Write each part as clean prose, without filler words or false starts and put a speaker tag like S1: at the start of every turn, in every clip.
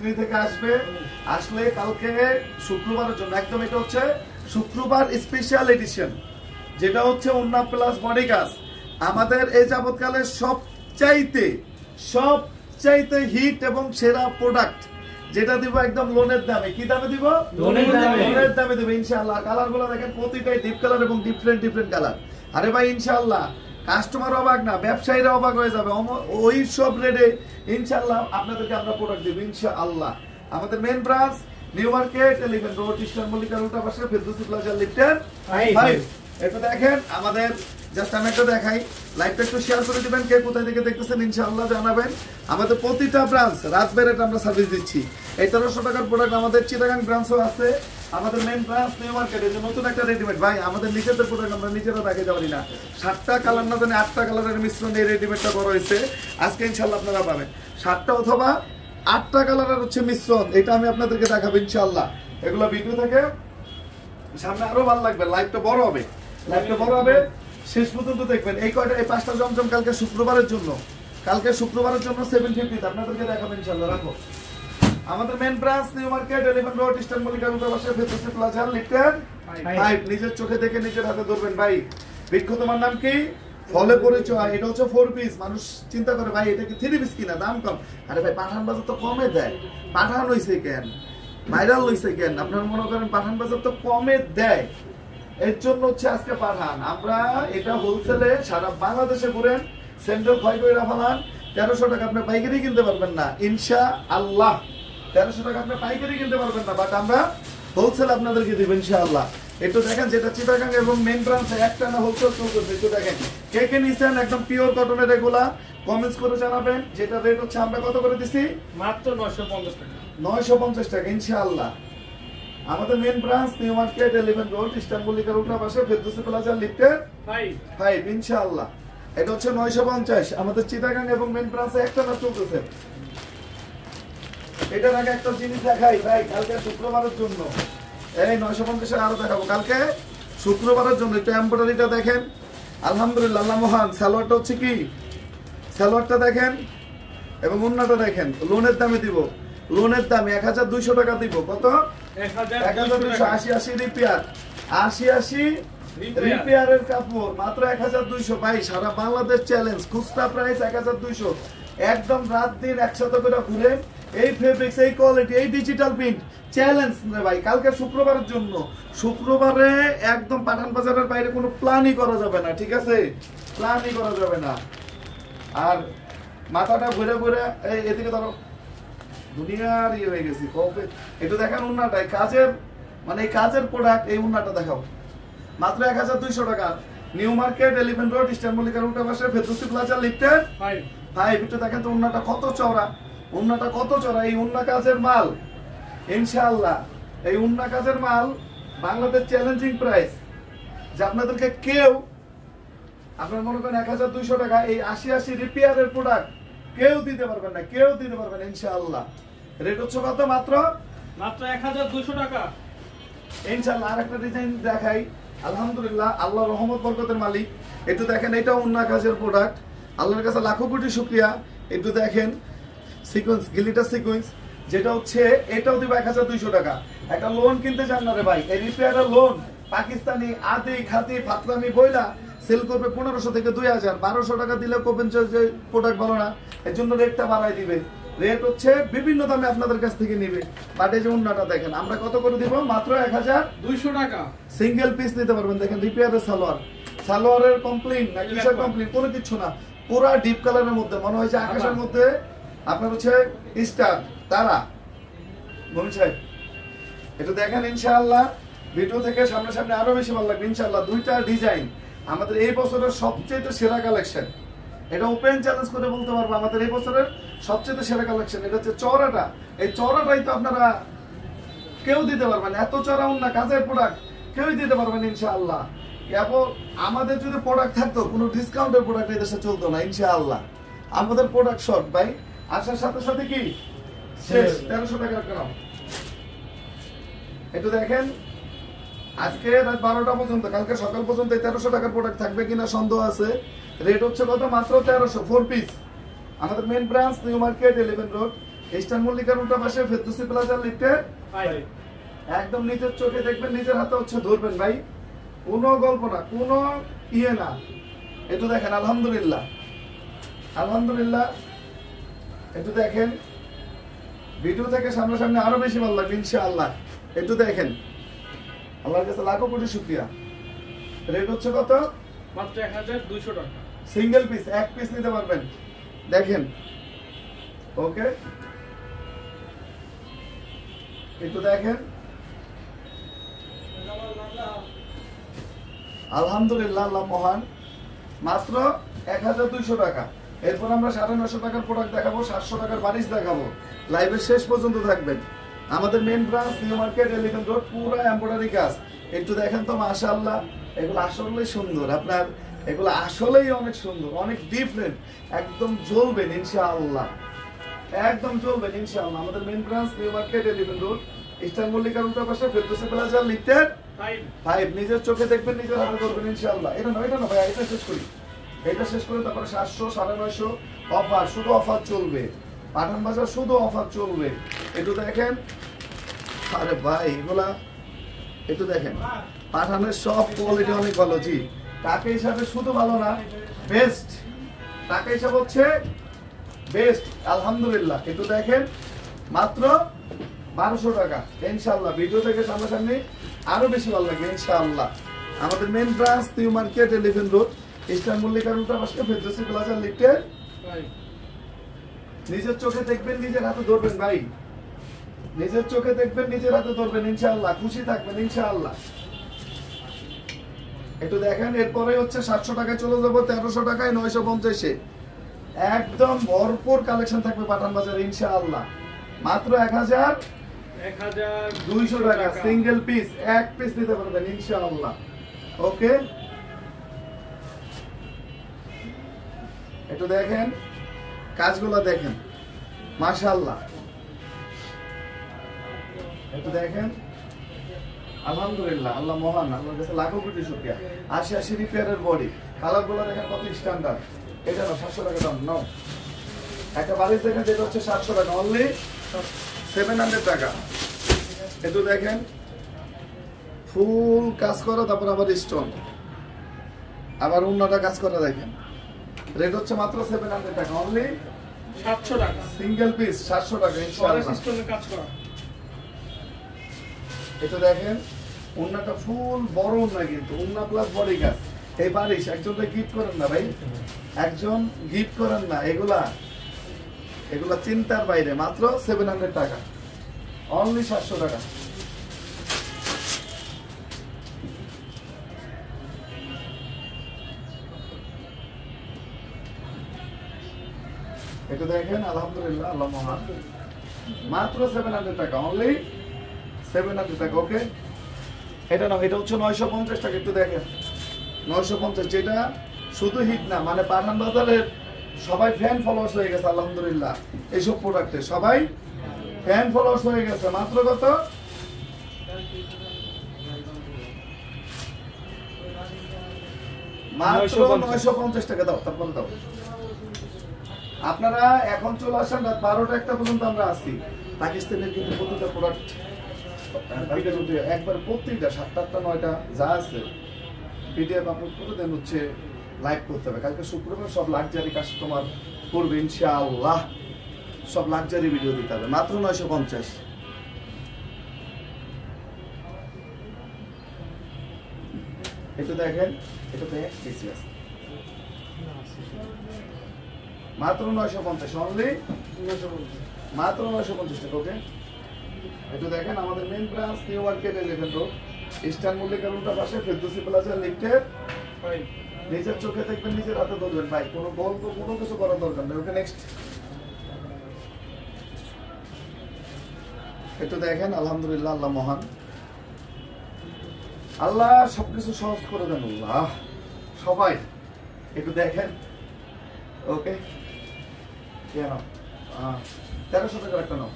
S1: Factory থেকে আসবে, আসলে কালকে শুক্রবারের জন্য একদম এটা হচ্ছে শুক্রবার স্পেশাল এডিশন, যেটা হচ্ছে ওন্না প্লাস বডি কাজ। আমাদের এই যাবৎকালের সবচাইতে হিট এবং সেরা প্রোডাক্ট, যেটা দিব একদম লোনের দামে। কি দামে দিব? লোনের দামে দিব ইনশাআল্লাহ। কালার গুলো দেখেন প্রতিটাই ডিপ কালার এবং ডিফারেন্ট কালার। আরে ভাই ইনশাআল্লাহ কাস্টমার অবাক না, ব্যবসায়ীরা অবাক হয়ে যাবে। ওই সব রেটে ইনশাআল্লাহ আপনাদেরকে আমরা প্রোডাক্ট দেব ইনশাআল্লাহ। আমাদের main branch New Market 11 road, Eastern মল্লিকার উল্টা পাশে ফেরদৌসী প্লাজা লিফটের 5। একটু দেখেন আমাদের, জাস্ট আমি একটু দেখাই, লাইভটা একটু শেয়ার করে দিবেন, কে কোথায় থেকে দেখতেছেন ইনশাআল্লাহ জানাবেন। আমাদের প্রতিটা ব্রাঞ্চ রাত বেড়েটা আমরা সার্ভিস দিচ্ছি। এই 1300 টাকার প্রোডাক্ট আমাদের চিটাগাং ব্রাঞ্চও আছে, আমাদের মেইন ব্রাঞ্চ নিউ মার্কেটে। যে নতুন একটা রেডিমেড ভাই, আমাদের নিজেদের প্রোডাক্ট আমরা নিজেরা দেখাতে পারি না। 7টা কালার না জানি 8টা কালারের মিশ্রণ এই রেডিমেডটা করা হয়েছে। আজকে ইনশাআল্লাহ আপনারা পাবেন 7টা অথবা 8টা কালারের হচ্ছে মিশ্রণ, এটা আমি আপনাদেরকে দেখাবো ইনশাআল্লাহ। এগুলো ভিডিও থেকে সামনে আরো ভালো লাগবে, লাইভটা বড় হবে, শেষ পর্যন্ত দেখবেন। এই কয়টা, এই 5টা জমজম কালকে শুক্রবারের জন্য 750 আপনাদেরকে দেখাবো ইনশাআল্লাহ। রাখো আমাদের main branch New Market 11 road, Eastern মল্লিকার উল্টা পাশে ফেরদৌসী প্লাজা লিফটের 5। নিজের চোখে দেখে নিজের হাতে ধরবেন ভাই। বিখ্যাত তোমার নাম কি? ফলে পরিচয়। এটা হচ্ছে 4 পিস। মানুষ চিন্তা করে ভাই এটা কি 3 পিস কিনা, দাম কম। আরে ভাই পাঠান বাজার তো কমে দেয়, পাঠান হইছে কেন, ভাইরাল হইছে কেন? আপনারা মনে করেন পাঠান বাজার তো কমে দেয়, এর জন্য হচ্ছে আজকে পাঠান। আমরা এটা হোলসেলে সারা বাংলাদেশে ঘুরেন, সেন্ট্রাল ক্ষয় করে রাখান। 1300 টাকা আপনি পাইকারি কিনতে পারবেন না ইনশাআল্লাহ, 1300 টাকা আপনি পাইকারি কিনতে পারবেন না, বাট আমরা হোলসেল আপনাদেরকে দিব ইনশাআল্লাহ। একটু দেখেন, যেটা চিটাগাং এবং মেইন ব্রাঞ্চে একটা না হোলসেল চলতেছে। একটু দেখেন কে কে নিছেন, একদম পিওর কটনের এগুলা কমেন্টস করে জানাবেন। যেটা রেট হচ্ছে আমরা কত করে দিছি? মাত্র 950 টাকা। 950 টাকা ইনশাআল্লাহ। আমাদের main branch New Market 11 road, Eastern মল্লিকার উল্টা পাশে ফেরদৌসী প্লাজা লিফটের 5 ইনশাআল্লাহ। এটা হচ্ছে 950। আমাদের চিটাগাং এবং মেইন ব্রাঞ্চে একটা না চলতেছে। এটার আগে একটা জিনিস দেখাই ভাই, কালকে শুক্রবারের জন্য এই 950 আরো দেখাবো কালকে শুক্রবারের জন্য। একটু এমব্রয়ডারিটা দেখেন, আলহামদুলিল্লাহ আল্লাহ মহান। সালোয়ারটা হচ্ছে কি, সালোয়ারটা দেখেন এবং ওন্নাটা দেখেন। লোনের দামে দিব, লোনের দামে 1200 টাকা দিব। কত? 1200। 80 রিপেয়ার, 80 রিপেয়ারের কাপড় মাত্র 1200 ভাই। সারা বাংলাদেশ চ্যালেঞ্জ, খুচরা প্রাইস 1200। একদম রাত দিন একসাথে করে ঘুরে এই ফেব্রিক্স, এই কোয়ালিটি, এই ডিজিটাল প্রিন্ট চ্যালেঞ্জ ভাই। কালকে শুক্রবারের জন্য, শুক্রবারে একদম পাঠান বাজারের বাইরে কোনো প্ল্যানই করা যাবে না, ঠিক আছে? প্ল্যানই করা যাবে না। আর মাথাটা ঘুরে ঘুরে এদিকে ধরো, দুনিয়ার ইয়ে হয়ে গেছি। একটু দেখেন উন্নাটাই কাজের, মানে এই কাজের প্রোডাক্ট। এই উন্নাটা দেখাও মাত্র 1200 টাকা। নিউ মার্কেট 11 রোড, ইস্টার্ন মল্লিকার উল্টা পাশে ফেরদৌসী প্লাজা লিফটের 5। একটু দেখেন তো উন্নাটা কত চওড়া, উন্নাটা কত চওড়া। এই উন্না কাজের মাল ইনশাআল্লাহ, এই উন্না কাজের মাল বাংলাদেশ চ্যালেঞ্জিং প্রাইস, যে আপনাদেরকে কেউ, আপনার মনে করেন 1200 টাকা এই 80 রিপেয়ারের প্রোডাক্ট কেউ দিতে পারবেন না, কেউ দিতে পারবেন ইনশাআল্লাহ। রেট হচ্ছে কত? মাত্র
S2: 1200 টাকা
S1: ইনশাআল্লাহ। আরেকটা ডিজাইন দেখাই, আলহামদুলিল্লাহ আল্লাহ রহমত বরকতের মালিক। একটু দেখেন, এটা উন্না কাজের প্রোডাক্ট, আল্লাহর কাছে লাখো কোটি শুকরিয়া। একটু দেখেন সিকোয়েন্স, গিলিটার সিকোয়েন্স, যেটা হচ্ছে এটাও দিব 1200 টাকা। একটা লোন কিনতে চান না রে ভাই, এই রিপেয়ারের লোন পাকিস্তানি আদি খাতি ফাতলামি বইলা সেল করবে 1500 থেকে 2000। 1200 টাকা দিলে কোপেন যে প্রোডাক্ট ভালো না, এর জন্য রেটটা বাড়াই দিবে। রেট হচ্ছে বিভিন্ন দামে আপনাদের কাছ থেকে নিবে। বাট এই যে উন্নাটা দেখেন আমরা কত করে দিব? মাত্র 1200 টাকা। সিঙ্গেল পিস নিতে পারবেন। দেখেন রিপেয়ারের সালোয়ার, সালোয়ারের কমপ্লিট না, কিসের কমপ্লিট, কোনো কিছু না, পুরো ডিপ কালারের মধ্যে মনে হয়েছে আকাশের মধ্যে আপনার হচ্ছে স্টার তারা। মমিন সাহেব এটা দেখেন ইনশাআল্লাহ, ভিডিও থেকে সামনে আরো বেশি ভালো লাগবে ইনশাআল্লাহ। দুইটা ডিজাইন আমাদের এই বছরের সবচেয়ে সেরা কালেকশন। এটা ওপেন চ্যালেঞ্জ করে বলতে পারবো আমাদের এই বছরের সবচেয়ে সেরা কালেকশন। এটা হচ্ছে চওড়াটা, এই চওড়াটাই তো আপনারা কেউ দিতে পারবেন, এত চওড়া উন্না কাজের প্রোডাক্ট কেউই দিতে পারবেন ইনশাআল্লাহ। এবং আমাদের যদি প্রোডাক্ট থাকতো, কোনো ডিসকাউন্টের প্রোডাক্ট এই দেশে চলতো না ইনশাআল্লাহ। আমাদের প্রোডাক্ট শর্ট ভাই, আসার সাথে সাথে কি শেষ। 1300 টাকার কেন একটু দেখেন, আজকে রাত 12টা পর্যন্ত, কালকে সকাল পর্যন্ত 1300 টাকার প্রোডাক্ট থাকবে কিনা সন্দেহ আছে। রেট হচ্ছে কত? মাত্র 1300। 4 পিস। আমাদের main branch New Market 11 road, Eastern মল্লিকার উল্টা পাশে ফেরদৌসি প্লাজা লিফটে একদম নিজের চোখে দেখবেন, নিজের হাতে হচ্ছে ধরবেন ভাই, কোনো গল্প না, কোনো ইয়ে না। একটু দেখেন, আলহামদুলিল্লাহ আলহামদুলিল্লাহ, একটু দেখেন, ভিডিও থেকে সামনাসামনি আরো বেশি ভালো লাগবে ইনশাআল্লাহ। একটু দেখেন, আল্লাহর কাছে লাখো কোটি শুকরিয়া। রেট হচ্ছে কত?
S2: মাত্র 1200 টাকা।
S1: সিঙ্গেল পিস, এক পিস নিতে পারবেন। দেখেন, ওকে, একটু দেখেন, আলহামদুলিল্লাহ, আল্লাহ মহান। মাত্র 1200 টাকা। এরপর আমরা 950 টাকার প্রোডাক্ট দেখাবো, 700 টাকার বারিশ দেখাবো। লাইভের শেষ পর্যন্ত থাকবেন। আমাদের main branch New Market, Elephant road, পুরো এমব্রয়ডারি কাজ। একটু দেখেন তো, মাশাআল্লাহ, এগুলো আসলেই সুন্দর। আপনার এগুলো আসলেই অনেক সুন্দর, অনেক ডিফারেন্ট, একদম জ্বলবেন ইনশাআল্লাহ, একদম জ্বলবেন ইনশাআল্লাহ। আমাদের main branch New Market, Elephant road, Eastern মল্লিকার উল্টা পাশে ফেরদৌসি প্লাজা লিফটের 5। নিজের চোখে দেখবেন, নিজের হাতে করবেন ইনশাআল্লাহ। এটা না ভাই, এটা শেষ করি, এটা শেষ করে তারপরে 700, 950 অফার, শুধু অফার চলবে। পাঠান বাজার শুধু অফার চলবে। একটু দেখেন, আরে ভাই এগুলা একটু দেখেন, পাঠানের সব কোয়ালিটি অনেক ভালো। জি, টাকা হিসাবে শুধু ভালো না, বেস্ট। টাকা হিসাব হচ্ছে বেস্ট, আলহামদুলিল্লাহ। একটু দেখেন, মাত্র 1200 টাকা ইনশাআল্লাহ। ভিডিও থেকে সামনাসামনি আরো বেশি ভালো লাগে ইনশাআল্লাহ। আমাদের main branch New Market, Elephant road, Eastern মল্লিকার উল্টা পাশে ফেরদৌসি প্লাজা লিফটে। নিজের চোখে দেখবেন, নিজের হাতে ধরবেন ভাই, নিজের চোখে দেখবেন, নিজের হাতে ধরবেন ইনশাআল্লাহ, খুশি থাকবেন ইনশাআল্লাহ। একটু দেখেন, এরপরে হচ্ছে 700 টাকায় চলে যাবো 1300 টাকায়, 950-এ একদম ভরপুর কালেকশন থাকবে পাঠান বাজারে ইনশাআল্লাহ। মাত্র 1200 টাকা, সিঙ্গেল পিস, এক পিস নিতে পারবেন ইনশাআল্লাহ। ওকে, একটু দেখেন, কাজগুলো দেখেন, মাশাআল্লাহ। একটু দেখেন, আলহামদুলিল্লাহ, আল্লাহ মহান, আল্লাহর কাছে লাখো কোটি শুকরিয়া। 80 রিপেয়ারের বডি, কালারগুলো দেখেন কত স্ট্যান্ডার্ড। এটা না 700 টাকা দাম, নাও। একটা বালিশ দেখেন, যেটা হচ্ছে 700 টাকা, অনলি 700 টাকা। একটু দেখেন, ফুল কাজ করা, তারপর আবার স্টোন, আবার অন্যটা কাজ করা। দেখেন, রেট হচ্ছে মাত্র 700 টাকা, অনলি
S2: 700 টাকা।
S1: সিঙ্গেল পিস 700 টাকা ইনশাআল্লাহ।
S2: সিস্টেমে কাজ করা।
S1: এটা দেখেন, ওন্নাটা ফুল বড় ওন্না, কিন্তু ওন্না প্লাস বডি কাজ। এই বারিশ একজনকে গিফট করেন না ভাই, একজন গিফট করেন না, এগুলা চিন্তার বাইরে। মাত্র 700 টাকা, অনলি 700 টাকা। এটা দেখেন, আলহামদুলিল্লাহ, আল্লাহ মহান। মাত্র 700 টাকা, অনলি 700 টাকা। ওকে, এটা না, এটা হচ্ছে 950 টাকা। একটু দেখেন, 950, যেটা শুধু হিট না, মানে পাঠান বাজারের সবাই ফ্যান ফলোয়ার্স হয়ে গেছে আলহামদুলিল্লাহ। এইসব প্রোডাক্টে সবাই ফ্যান ফলোয়ার্স হয়ে গেছে। মাত্র কত? মাত্র 950 টাকা। দাও, তারপরে দাও। আপনারা এখন চলে আসেন, রাত 12টা 1টা পর্যন্ত আমরা আসি। পাকিস্তানের কিন্তু প্রতিটা প্রোডাক্ট একবার প্রত্যেকটা 7টা 8টা 9টা যা আছে পিডিএফ আপলোড করে দেন, হচ্ছে লাইভ করতে হবে। কালকে শুক্রবার সব লাক্সারি কাস্টমার করবে ইনশাআল্লাহ, সব লাক্সারি ভিডিও দিতে হবে। মাত্র 950। একটু দেখেন, এটাতে বেশি আছে, মাত্র 950, অনলি মাত্র 950 টাকা। ওকে, একটু দেখেন, আমাদের main branch New Market, Elephant road, Eastern মল্লিকার উল্টা পাশে ফেরদৌসি প্লাজা লিফটে। নিজের চোখে দেখবেন, নিজের হাতে ধরবেন ভাই, কোনো গল্প কোনো কিছু করার দরকার নেই। ওকে, নেক্সট। একটু দেখেন, আলহামদুলিল্লাহ, আল্লাহ মহান, আল্লাহ সবকিছু সহজ করে দেন আল্লাহ সবাই। একটু দেখেন, ওকে, 1300 টাকার একটা নাও।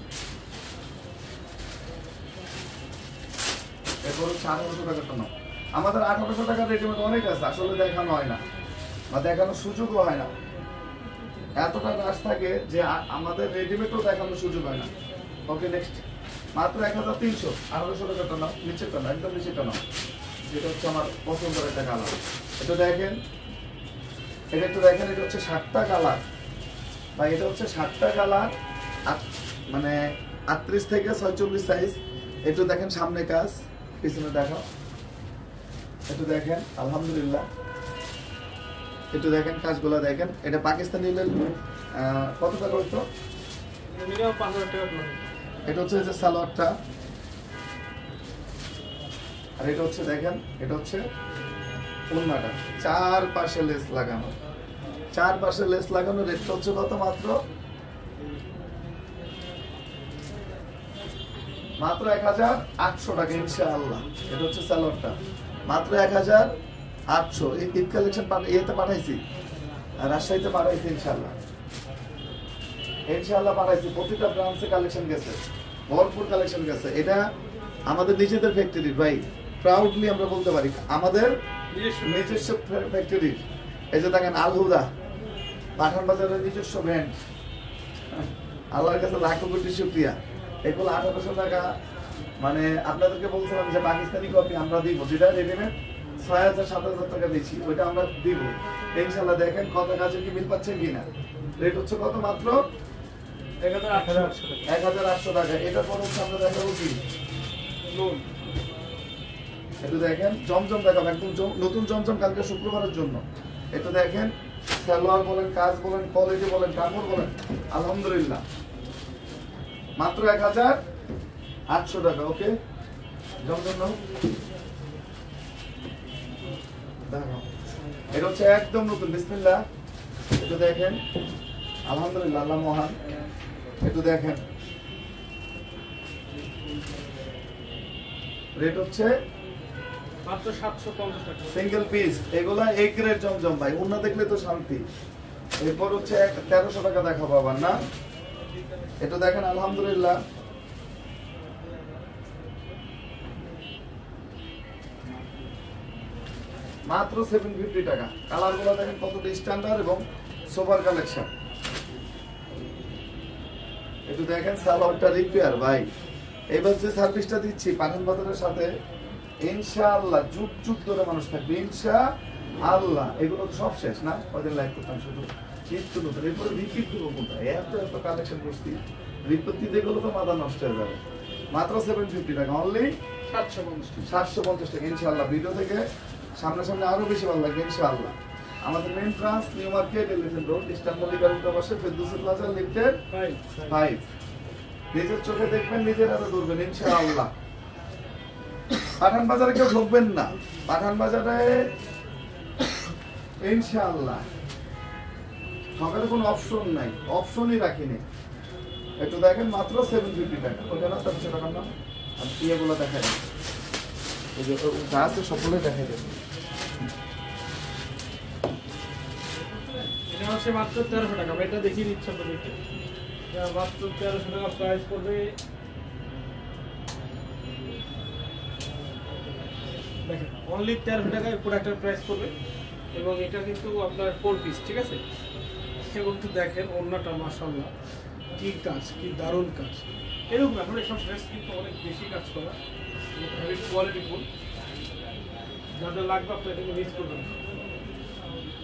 S1: এরপর হচ্ছে 1800 টাকারটা নাও। আমাদের 1800 টাকার রেডিমেড অনেক আছে, আসলে দেখানো হয় না বা দেখানোর সুযোগও হয় না। এতটা রাশ থাকে যে আমাদের রেডিমেডও দেখানোর সুযোগ হয় না। ওকে নেক্সট, মাত্র 1300, 1800 টাকা নাও, নিচে টানো, একদম নিচে টানো। যেটা হচ্ছে আমার পছন্দের একটা কালার। এটা দেখেন, এটা একটু দেখেন, এটা হচ্ছে 60টা কালার বা এটা হচ্ছে 60টা কালার, মানে 38 থেকে 46 সাইজ। একটু দেখেন সামনে কাজ, পিছনে দেখো, একটু দেখেন আলহামদুলিল্লাহ, একটু দেখেন কাজগুলো দেখেন। এটা পাকিস্তানি কত টাকা হইতো?
S2: মিনিমাম 5000 টাকা পড়বে।
S1: এটা হচ্ছে যে সালোয়ারটা, আর এটা হচ্ছে দেখেন, এটা হচ্ছে ওড়নাটা, 4 পাশে লেস লাগানো, 4 পাশে লেস লাগানো। রেটটা হচ্ছে কত? মাত্র 1800 টাকা ইনশাআল্লাহ। এটা হচ্ছে সালোয়ারটা, মাত্র 1800। এই ঈদ কালেকশন ইয়েতে পাঠাইছি, আর রাজশাহীতে পাঠাইছি ইনশাআল্লাহ, ইনশাআল্লাহ পাঠাইছি। প্রতিটা ব্রাঞ্চে কালেকশন গেছে, ভরপুর কালেকশন গেছে। এটা আমাদের নিজেদের ফ্যাক্টরির ভাই, প্রাউডলি আমরা বলতে পারি আমাদের নিজস্ব ফ্যাক্টরির। এই যে দেখেন আল হুদা, পাঠান বাজারের নিজস্ব ব্র্যান্ড। আল্লাহর কাছে লাখো কোটি শুকরিয়া। এগুলো 1800 টাকা, মানে আপনাদেরকে বলছিলাম যে পাকিস্তানি কপি আমরা দিব, যেটা রেডিমেড 6000-7000 টাকা দিচ্ছি, ওইটা আমরা দিব ইনশাআল্লাহ। দেখেন কত কাজে কি মিল পাচ্ছেন কিনা। রেট হচ্ছে কত? মাত্র 1800 টাকা। এটার পর হচ্ছে আমরা দেখাবো কি
S2: লোন।
S1: একটু দেখেন জমজম দেখাবো, একদম নতুন জমজম, কালকে শুক্রবারের জন্য। একটু দেখেন সালোয়ার বলেন, কাজ বলেন, কোয়ালিটি বলেন, কাপড় বলেন, আলহামদুলিল্লাহ। মাত্র 1800 টাকা। ওকে, জমজম নাও, দেখো এটা হচ্ছে একদম নতুন। বিসমিল্লাহ, একটু দেখেন আলহামদুলিল্লাহ, আল্লাহ মহান। একটু দেখেন রেট হচ্ছে
S2: মাত্র 750 টাকা
S1: সিঙ্গেল পিস। এগুলা এ গ্রেড জমজম ভাই, অন্য দেখলে তো শান্তি। এরপর হচ্ছে 1300 টাকা দেখাবো আবার না। এটা দেখেন আলহামদুলিল্লাহ, মাত্র 750 টাকা। কালার গুলো দেখেন কতটা স্ট্যান্ডার্ড এবং সোভার কালেকশন। একটু দেখেন সালোয়ারটা রিপেয়ার ভাই। এবার যে সার্ভিসটা দিচ্ছি পাঠান বাজারের সাথে, ইনশাআল্লাহ যুগ যুগ ধরে মানুষ থাকবে ইনশাআল্লাহ। এগুলো তো সব শেষ না, কদিন লাইভ করতাম শুধু কিন্তু নতুন। এরপরে রিপিট করবো কোনটা, এত কালেকশন করছি, রিপিট দিতে গেলে তো মাথা নষ্ট হয়ে যাবে। মাত্র 750 টাকা, অনলি 750 টাকা ইনশাআল্লাহ। ভিডিও থেকে সামনাসামনি আরো বেশি ভালো লাগবে ইনশাআল্লাহ। আমাদের main branch New Market, Elephant road, Eastern মল্লিকার পাশে, ফেরদৌসি প্লাজা, লিফটেড 5। নিজের চোখে দেখবেন, নিজের হাতে ধরবেন ইনশাআল্লাহ। পাঠান বাজারে কেউ ঢুকবেন না, পাঠান বাজারে ইনশাআল্লাহ ঠকার কোনো অপশন নাই, অপশনই রাখিনি। একটু দেখেন মাত্র 750 টাকা। ওটা না 700 টাকা না। আর ইয়েগুলো দেখা যায়, এই যে যা আছে সবগুলোই দেখা যায়।
S2: এটা হচ্ছে মাত্র 1300 টাকা। এটা দেখিয়ে দিচ্ছি আপনাদেরকে। এটা মাত্র 1300 টাকা প্রাইস পড়বে। দেখেন অনলি 1300 টাকায় প্রোডাক্টের প্রাইস পড়বে। এবং এটা কিন্তু আপনার 4 পিস, ঠিক আছে। এবং একটু দেখেন ওড়নাটা মাশাআল্লাহ কি কাজ, কি দারুণ কাজ। এরকম এখন সব ড্রেস কিন্তু অনেক বেশি কাজ করা, হেভি কোয়ালিটি ফুল। যাদের লাগবে আপনি এটাকে মিস করবেন,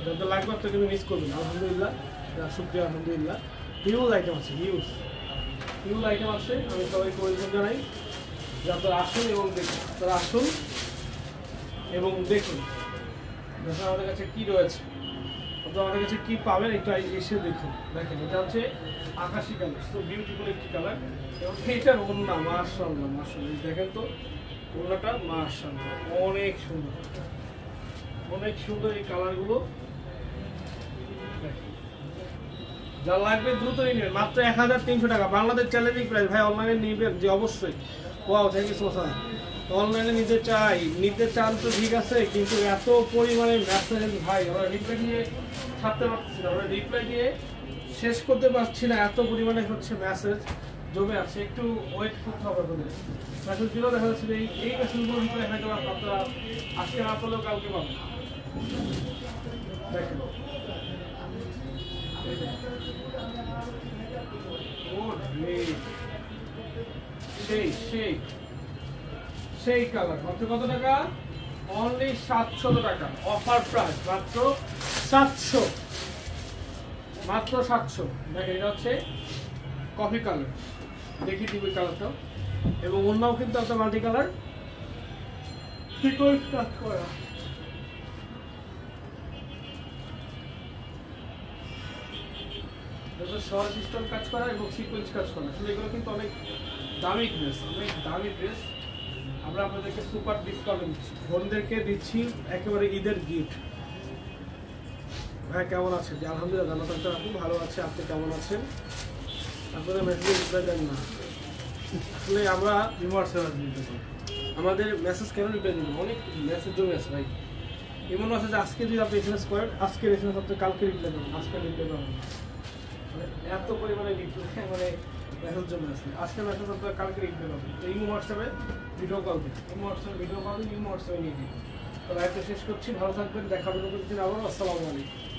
S2: যাদের লাগবে আপনি এটাকে মিস করবেন। আলহামদুলিল্লাহ, শুক্রিয়া, আলহামদুলিল্লাহ। হিউজ আইটেম আছে, হিউজ আইটেম আছে। আমি সবাইকে ওয়েলকাম জানাই যে আপনারা আসুন এবং দেখুন, আপনারা আসুন এবং দেখুন আমাদের কাছে কি রয়েছে, আপনারা আমাদের কাছে কি পাবেন, এটা এসে দেখুন। দেখেন এটা হচ্ছে আকাশি কালার, তো বিউটিফুল একটি কালার। এবং এইটার ওড়না মাশাআল্লাহ, মাশাআল্লাহ দেখেন তো ওড়নাটা মাশাআল্লাহ অনেক সুন্দর, অনেক সুন্দর এই কালারগুলো। যা লাগবে দ্রুত নিন, মাত্র 1300 টাকা। বাংলাদেশ চ্যালেঞ্জিং প্রাইস ভাই। অনলাইনে নিবেন যে অবশ্যই। Wow, thank you so much. অনলাইনে নিতে চান তো ঠিক আছে, কিন্তু এত পরিমাণে মেসেজ ভাই, আমরা রিপ্লাই দিয়ে ছাড়তে পারছি না, আমরা রিপ্লাই দিয়ে শেষ করতে পারছি না, এত পরিমাণে হচ্ছে মেসেজ জমে আছে। একটু ওয়েট করতে হবে আপনাদের। মেসেজগুলো দেখা যাচ্ছে যে এই মেসেজগুলো রিপ্লাই হয়তো আপনারা আজকে না পেলেও কালকে পাবেন। দেখেন সেই সেই সেই কালার মাত্র কত টাকা? অনলি 700 টাকা, অফার প্রাইস মাত্র 700, মাত্র 700। দেখেন এটা হচ্ছে কফি কালার, দেখি দিবি কালারটা, এবং অন্যও কিন্তু একটা মাল্টি কালার সিকোয়েন্স কাজ করা। শর্ট সিস্টেম কাজ করা এবং সিকোয়েন্স কাজ করা, আসলে এগুলো কিন্তু অনেক দামি ড্রেস, অনেক দামি ড্রেস। আমরা আপনাদেরকে সুপার ডিসকাউন্ট দিচ্ছি, বোনদেরকে দিচ্ছি একেবারে ঈদের গিফট। ভাই কেমন আছেন? যে আলহামদুলিল্লাহ আপনি ভালো আছে, আপনি কেমন আছেন? আপনাদের মেসেজ রিপ্লাই দেন না, আসলে আমরা আমাদের মেসেজ কেন রিপ্লাই দিব? অনেক মেসেজ জমে আছে ভাই, এমন আছে যে আজকে যদি আপনি এসএমএস করেন, আজকে এসএমএস আপনি কালকে রিপ্লাই দেবেন, আজকে রিপ্লাই দেবেন, এত পরিমাণে রিপ্লাই মানে মেসেজ জমে আছে। আজকে মেসেজ আপনার কালকে রিপ্লাই পাবেন। এই হোয়াটসঅ্যাপে ভিডিও কল দিন, এই হোয়াটসঅ্যাপে ভিডিও পাবেন, এই হোয়াটসঅ্যাপে নিয়ে দিন। তো লাইভটা শেষ করছি, ভালো থাকবেন, দেখা হবে নতুন দিন আবার। আসসালামু আলাইকুম।